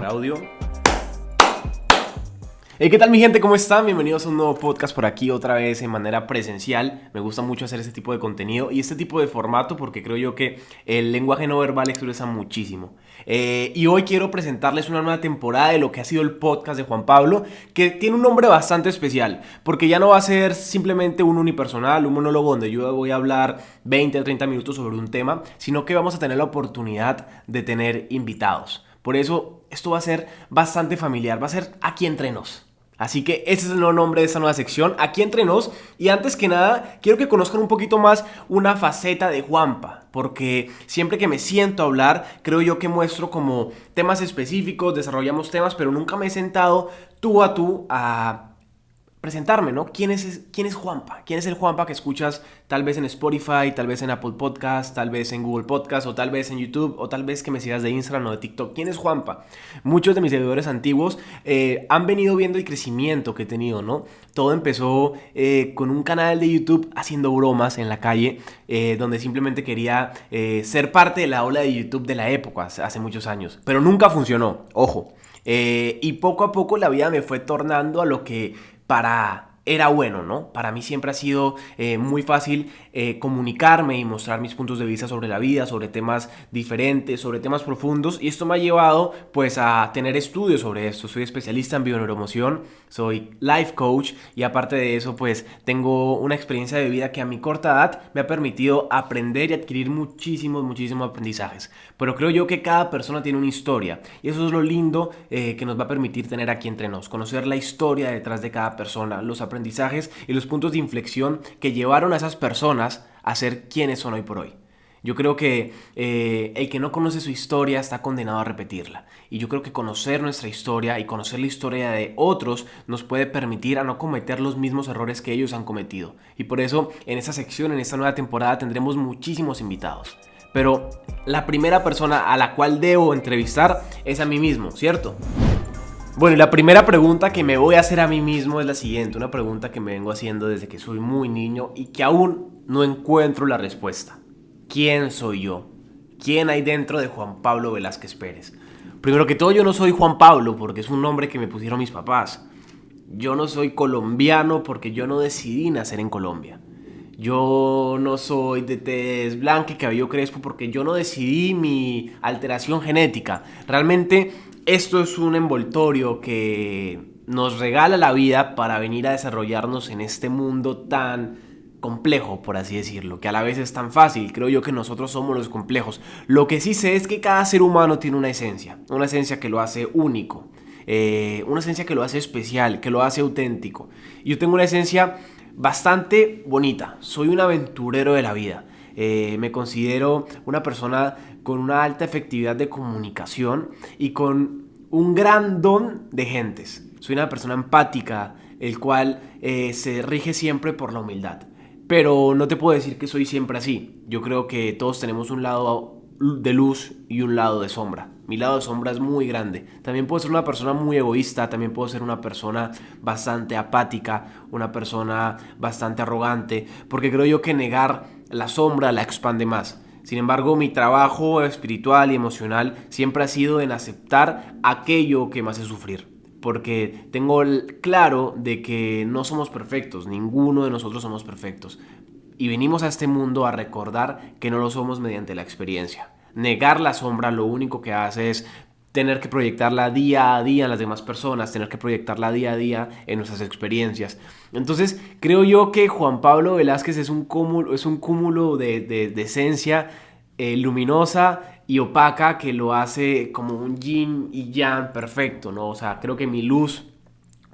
poner audio. Hey, ¿qué tal mi gente? ¿Cómo están? Bienvenidos a un nuevo podcast por aquí otra vez en manera presencial. Me gusta mucho hacer este tipo de contenido y este tipo de formato porque creo yo que el lenguaje no verbal expresa muchísimo. Y hoy quiero presentarles una nueva temporada de lo que ha sido el podcast de Juan Pablo, que tiene un nombre bastante especial porque ya no va a ser simplemente un unipersonal, un monólogo donde yo voy a hablar 20 o 30 minutos sobre un tema, sino que vamos a tener la oportunidad de tener invitados. Por eso esto va a ser bastante familiar, va a ser Aquí Entre Nos. Así que ese es el nuevo nombre de esta nueva sección, Aquí Entre Nos. Y antes que nada, quiero que conozcan un poquito más una faceta de Juanpa, porque siempre que me siento a hablar, creo yo que muestro como temas específicos, desarrollamos temas, pero nunca me he sentado tú a presentarme, ¿no? ¿Quién es Juanpa? ¿Quién es el Juanpa que escuchas tal vez en Spotify, tal vez en Apple Podcast, tal vez en Google Podcast, o tal vez en YouTube, o tal vez que me sigas de Instagram o de TikTok? ¿Quién es Juanpa? Muchos de mis seguidores antiguos han venido viendo el crecimiento que he tenido, ¿no? Todo empezó con un canal de YouTube haciendo bromas en la calle, donde simplemente quería ser parte de la ola de YouTube de la época, hace muchos años. Pero nunca funcionó, ojo. Y poco a poco la vida me fue tornando a lo que era bueno, ¿no? Para mí siempre ha sido muy fácil comunicarme y mostrar mis puntos de vista sobre la vida, sobre temas diferentes, sobre temas profundos, y esto me ha llevado pues a tener estudios sobre esto. Soy especialista en bioneuroemoción, soy life coach y aparte de eso pues tengo una experiencia de vida que a mi corta edad me ha permitido aprender y adquirir muchísimos aprendizajes. Pero creo yo que cada persona tiene una historia y eso es lo lindo que nos va a permitir tener Aquí Entre Nos, conocer la historia detrás de cada persona, los aprendizajes y los puntos de inflexión que llevaron a esas personas a ser quienes son hoy por hoy. Yo creo que el que no conoce su historia está condenado a repetirla. Y yo creo que conocer nuestra historia y conocer la historia de otros nos puede permitir a no cometer los mismos errores que ellos han cometido. Y por eso en esta sección, en esta nueva temporada, tendremos muchísimos invitados. Pero la primera persona a la cual debo entrevistar es a mí mismo, ¿cierto? Bueno, y la primera pregunta que me voy a hacer a mí mismo es la siguiente. Una pregunta que me vengo haciendo desde que soy muy niño y que aún no encuentro la respuesta. ¿Quién soy yo? ¿Quién hay dentro de Juan Pablo Velázquez Pérez? Primero que todo, yo no soy Juan Pablo porque es un nombre que me pusieron mis papás. Yo no soy colombiano porque yo no decidí nacer en Colombia. Yo no soy de tez blanca y cabello crespo porque yo no decidí mi alteración genética. Realmente esto es un envoltorio que nos regala la vida para venir a desarrollarnos en este mundo tan complejo, por así decirlo, que a la vez es tan fácil. Creo yo que nosotros somos los complejos. Lo que sí sé es que cada ser humano tiene una esencia que lo hace único, una esencia que lo hace especial, que lo hace auténtico. Yo tengo una esencia bastante bonita, soy un aventurero de la vida. Me considero una persona con una alta efectividad de comunicación y con un gran don de gentes. Soy una persona empática, el cual se rige siempre por la humildad. Pero no te puedo decir que soy siempre así. Yo creo que todos tenemos un lado de luz y un lado de sombra. Mi lado de sombra es muy grande. También puedo ser una persona muy egoísta, también puedo ser una persona bastante apática, una persona bastante arrogante, porque creo yo que negar la sombra la expande más. Sin embargo, mi trabajo espiritual y emocional siempre ha sido en aceptar aquello que me hace sufrir. Porque tengo claro de que no somos perfectos, ninguno de nosotros somos perfectos. Y venimos a este mundo a recordar que no lo somos mediante la experiencia. Negar la sombra lo único que hace es tener que proyectarla día a día en las demás personas, tener que proyectarla día a día en nuestras experiencias. Entonces, creo yo que Juan Pablo Velázquez es un cúmulo de esencia luminosa y opaca que lo hace como un yin y yang perfecto, ¿no? O sea, creo que mi luz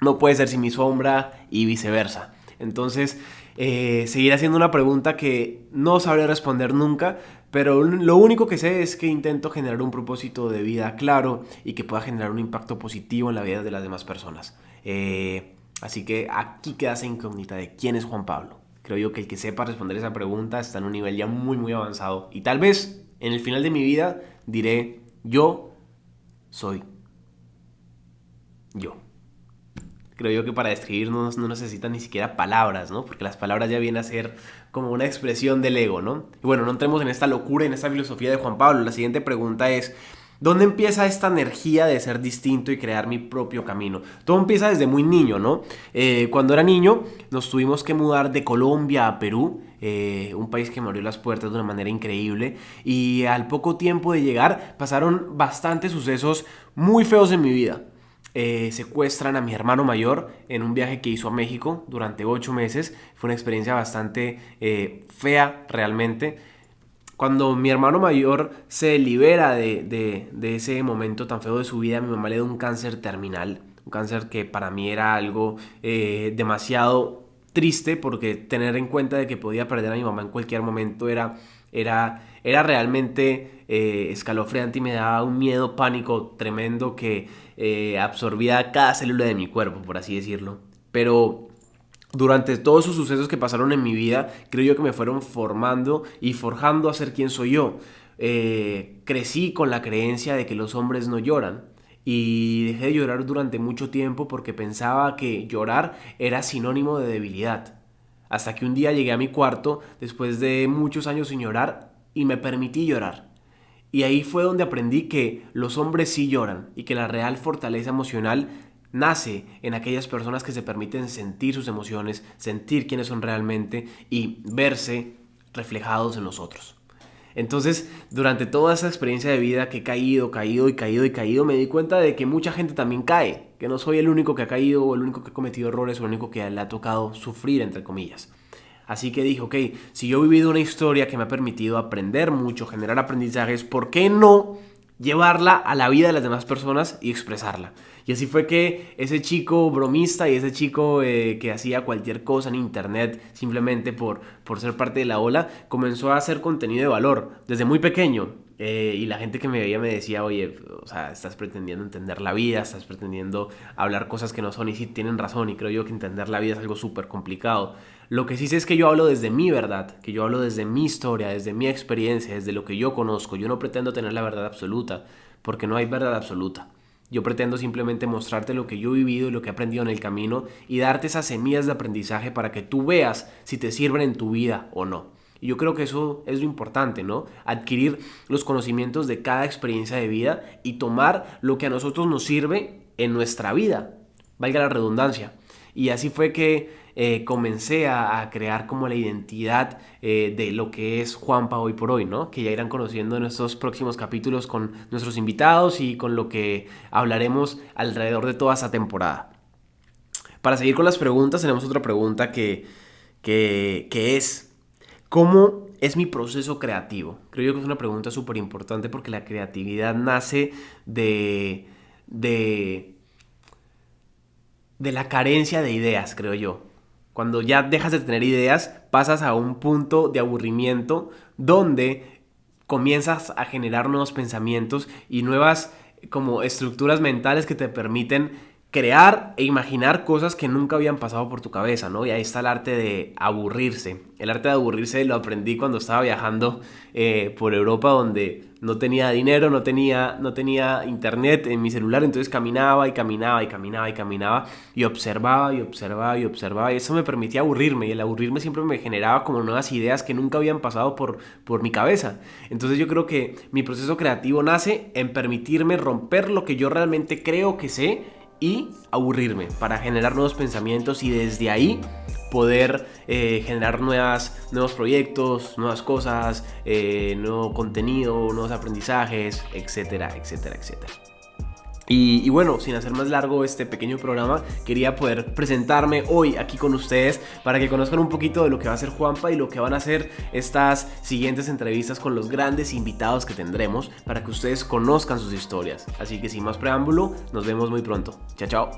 no puede ser sin mi sombra y viceversa. Entonces, seguiré haciendo una pregunta que no sabré responder nunca, pero lo único que sé es que intento generar un propósito de vida claro y que pueda generar un impacto positivo en la vida de las demás personas. Así que aquí queda esa incógnita de quién es Juan Pablo. Creo yo que el que sepa responder esa pregunta está en un nivel ya muy avanzado. Y tal vez en el final de mi vida diré, yo soy yo. Creo yo que para describirnos no necesitan ni siquiera palabras, ¿no? Porque las palabras ya vienen a ser como una expresión del ego, ¿no? Y bueno, no entremos en esta locura, en esta filosofía de Juan Pablo. La siguiente pregunta es, ¿Dónde empieza esta energía de ser distinto y crear mi propio camino? Todo empieza desde muy niño, ¿no? Cuando era niño nos tuvimos que mudar de Colombia a Perú, un país que me abrió las puertas de una manera increíble, y al poco tiempo de llegar pasaron bastantes sucesos muy feos en mi vida. Secuestran a mi hermano mayor en un viaje que hizo a México durante 8 meses. Fue una experiencia bastante fea realmente. Cuando mi hermano mayor se libera de ese momento tan feo de su vida, mi mamá le da un cáncer terminal. Un cáncer que para mí era algo demasiado triste, porque tener en cuenta de que podía perder a mi mamá en cualquier momento era realmente escalofriante, y me daba un miedo, pánico tremendo que absorbía cada célula de mi cuerpo, por así decirlo. Pero durante todos esos sucesos que pasaron en mi vida, creo yo que me fueron formando y forjando a ser quien soy yo. Crecí con la creencia de que los hombres no lloran, y dejé de llorar durante mucho tiempo porque pensaba que llorar era sinónimo de debilidad. Hasta que un día llegué a mi cuarto después de muchos años sin llorar y me permití llorar. Y ahí fue donde aprendí que los hombres sí lloran, y que la real fortaleza emocional nace en aquellas personas que se permiten sentir sus emociones, sentir quiénes son realmente y verse reflejados en los otros. Entonces, durante toda esa experiencia de vida que he caído, me di cuenta de que mucha gente también cae, que no soy el único que ha caído, o el único que ha cometido errores, o el único que le ha tocado sufrir, entre comillas. Así que dije, ok, si yo he vivido una historia que me ha permitido aprender mucho, generar aprendizajes, ¿por qué no llevarla a la vida de las demás personas y expresarla? Y así fue que ese chico bromista y ese chico que hacía cualquier cosa en internet simplemente por ser parte de la ola, comenzó a hacer contenido de valor desde muy pequeño. Y la gente que me veía me decía, oye, o sea, estás pretendiendo entender la vida, estás pretendiendo hablar cosas que no son, y sí tienen razón, y creo yo que entender la vida es algo súper complicado. Lo que sí sé es que yo hablo desde mi verdad, que yo hablo desde mi historia, desde mi experiencia, desde lo que yo conozco. Yo no pretendo tener la verdad absoluta, porque no hay verdad absoluta. Yo pretendo simplemente mostrarte lo que yo he vivido y lo que he aprendido en el camino, y darte esas semillas de aprendizaje para que tú veas si te sirven en tu vida o no. Y yo creo que eso es lo importante, ¿no? Adquirir los conocimientos de cada experiencia de vida y tomar lo que a nosotros nos sirve en nuestra vida, valga la redundancia. Y así fue que comencé a crear como la identidad de lo que es Juanpa hoy por hoy, ¿no? Que ya irán conociendo en estos próximos capítulos con nuestros invitados y con lo que hablaremos alrededor de toda esta temporada. Para seguir con las preguntas, tenemos otra pregunta que es: ¿cómo es mi proceso creativo? Creo yo que es una pregunta súper importante, porque la creatividad nace de la carencia de ideas, creo yo. Cuando ya dejas de tener ideas, pasas a un punto de aburrimiento donde comienzas a generar nuevos pensamientos y nuevas como estructuras mentales que te permiten crear e imaginar cosas que nunca habían pasado por tu cabeza, ¿no? Y ahí está el arte de aburrirse. El arte de aburrirse lo aprendí cuando estaba viajando por Europa, donde no tenía dinero, no tenía internet en mi celular. Entonces caminaba y observaba, y eso me permitía aburrirme, y el aburrirme siempre me generaba como nuevas ideas que nunca habían pasado por mi cabeza. Entonces yo creo que mi proceso creativo nace en permitirme romper lo que yo realmente creo que sé y aburrirme, para generar nuevos pensamientos, y desde ahí poder generar nuevos proyectos, nuevas cosas, nuevo contenido, nuevos aprendizajes, etcétera. Y bueno, sin hacer más largo este pequeño programa, quería poder presentarme hoy aquí con ustedes para que conozcan un poquito de lo que va a ser Juanpa y lo que van a ser estas siguientes entrevistas con los grandes invitados que tendremos, para que ustedes conozcan sus historias. Así que sin más preámbulo, nos vemos muy pronto. Chao, chao.